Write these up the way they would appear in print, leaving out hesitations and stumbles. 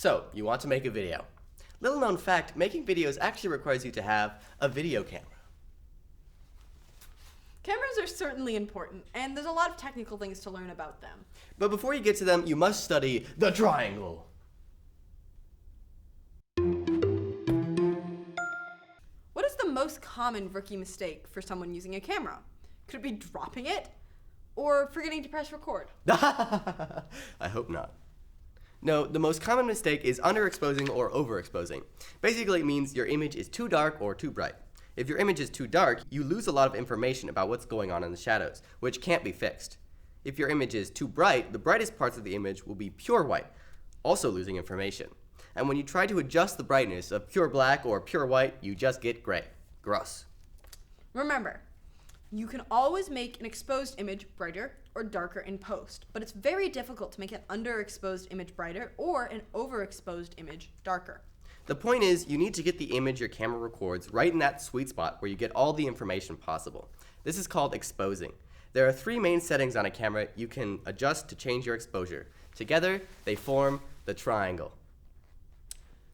So, you want to make a video. Little known fact, making videos actually requires you to have a video camera. Cameras are certainly important, and there's a lot of technical things to learn about them. But before you get to them, you must study the triangle. What is the most common rookie mistake for someone using a camera? Could it be dropping it? Or forgetting to press record? I hope not. No, the most common mistake is underexposing or overexposing. Basically, it means your image is too dark or too bright. If your image is too dark, you lose a lot of information about what's going on in the shadows, which can't be fixed. If your image is too bright, the brightest parts of the image will be pure white, also losing information. And when you try to adjust the brightness of pure black or pure white, you just get gray. Gross. Remember, you can always make an exposed image brighter or darker in post, but it's very difficult to make an underexposed image brighter or an overexposed image darker. The point is, you need to get the image your camera records right in that sweet spot where you get all the information possible. This is called exposing. There are 3 main settings on a camera you can adjust to change your exposure. Together, they form the triangle.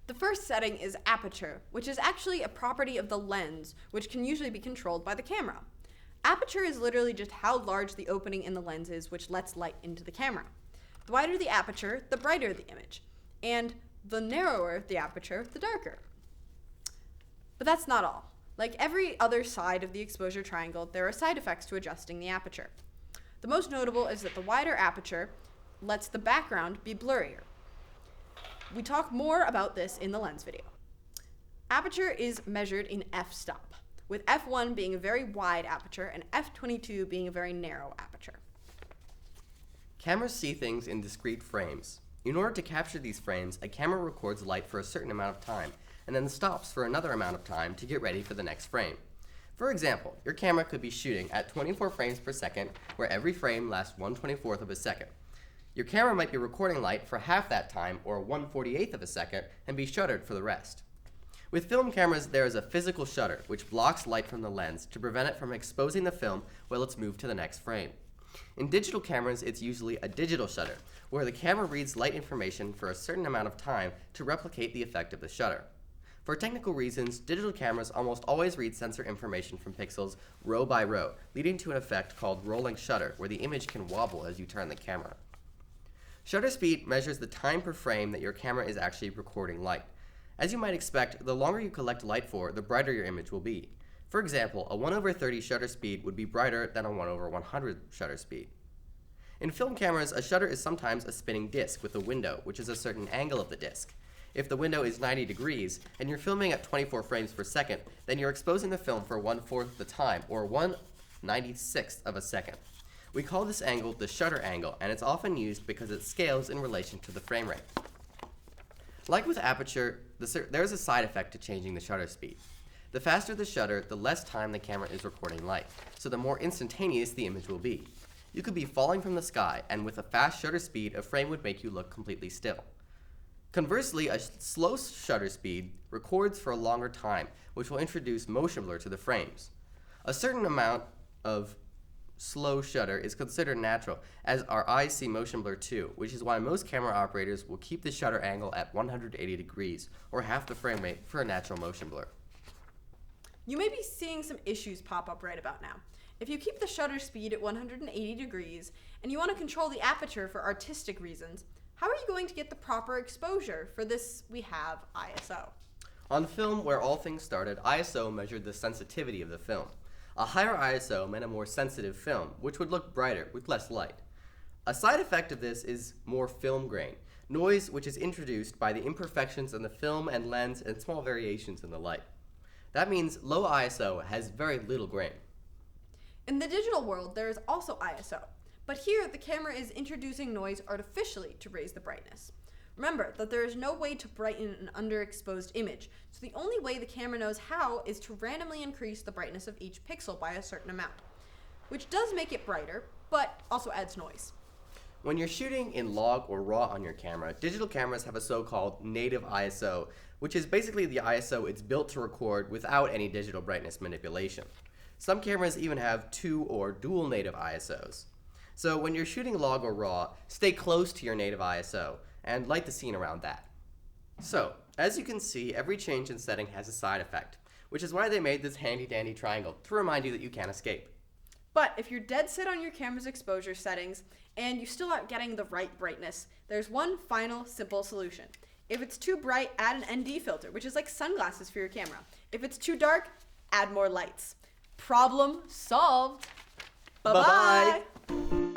The first setting is aperture, which is actually a property of the lens, which can usually be controlled by the camera. Aperture is literally just how large the opening in the lens is, which lets light into the camera. The wider the aperture, the brighter the image, and the narrower the aperture, the darker. But that's not all. Like every other side of the exposure triangle, there are side effects to adjusting the aperture. The most notable is that the wider aperture lets the background be blurrier. We talk more about this in the lens video. Aperture is measured in f-stop, with f1 being a very wide aperture and f22 being a very narrow aperture. Cameras see things in discrete frames. In order to capture these frames, a camera records light for a certain amount of time, and then stops for another amount of time to get ready for the next frame. For example, your camera could be shooting at 24 frames per second, where every frame lasts 1/24th of a second. Your camera might be recording light for half that time, or 1/48th of a second, and be shuttered for the rest. With film cameras, there is a physical shutter, which blocks light from the lens to prevent it from exposing the film while it's moved to the next frame. In digital cameras, it's usually a digital shutter, where the camera reads light information for a certain amount of time to replicate the effect of the shutter. For technical reasons, digital cameras almost always read sensor information from pixels row by row, leading to an effect called rolling shutter, where the image can wobble as you turn the camera. Shutter speed measures the time per frame that your camera is actually recording light. As you might expect, the longer you collect light for, the brighter your image will be. For example, a 1/30 shutter speed would be brighter than a 1/100 shutter speed. In film cameras, a shutter is sometimes a spinning disc with a window, which is a certain angle of the disc. If the window is 90 degrees, and you're filming at 24 frames per second, then you're exposing the film for 1/4 the time, or 1/96th of a second. We call this angle the shutter angle, and it's often used because it scales in relation to the frame rate. Like with aperture, there's a side effect to changing the shutter speed. The faster the shutter, the less time the camera is recording light, so the more instantaneous the image will be. You could be falling from the sky, and with a fast shutter speed, a frame would make you look completely still. Conversely, a slow shutter speed records for a longer time, which will introduce motion blur to the frames. A certain amount of slow shutter is considered natural, as our eyes see motion blur too, which is why most camera operators will keep the shutter angle at 180 degrees, or half the frame rate for a natural motion blur. You may be seeing some issues pop up right about now. If you keep the shutter speed at 180 degrees, and you want to control the aperture for artistic reasons, how are you going to get the proper exposure? For this, we have ISO. On film, where all things started, ISO measured the sensitivity of the film. A higher ISO meant a more sensitive film, which would look brighter with less light. A side effect of this is more film grain, noise which is introduced by the imperfections in the film and lens and small variations in the light. That means low ISO has very little grain. In the digital world, there is also ISO, but here the camera is introducing noise artificially to raise the brightness. Remember that there is no way to brighten an underexposed image, so the only way the camera knows how is to randomly increase the brightness of each pixel by a certain amount, which does make it brighter, but also adds noise. When you're shooting in log or raw on your camera, digital cameras have a so-called native ISO, which is basically the ISO it's built to record without any digital brightness manipulation. Some cameras even have 2 or dual native ISOs. So when you're shooting log or raw, stay close to your native ISO and light the scene around that. So, as you can see, every change in setting has a side effect, which is why they made this handy-dandy triangle to remind you that you can't escape. But if you're dead set on your camera's exposure settings and you still aren't getting the right brightness, there's one final simple solution. If it's too bright, add an ND filter, which is like sunglasses for your camera. If it's too dark, add more lights. Problem solved. Bye-bye. Bye-bye.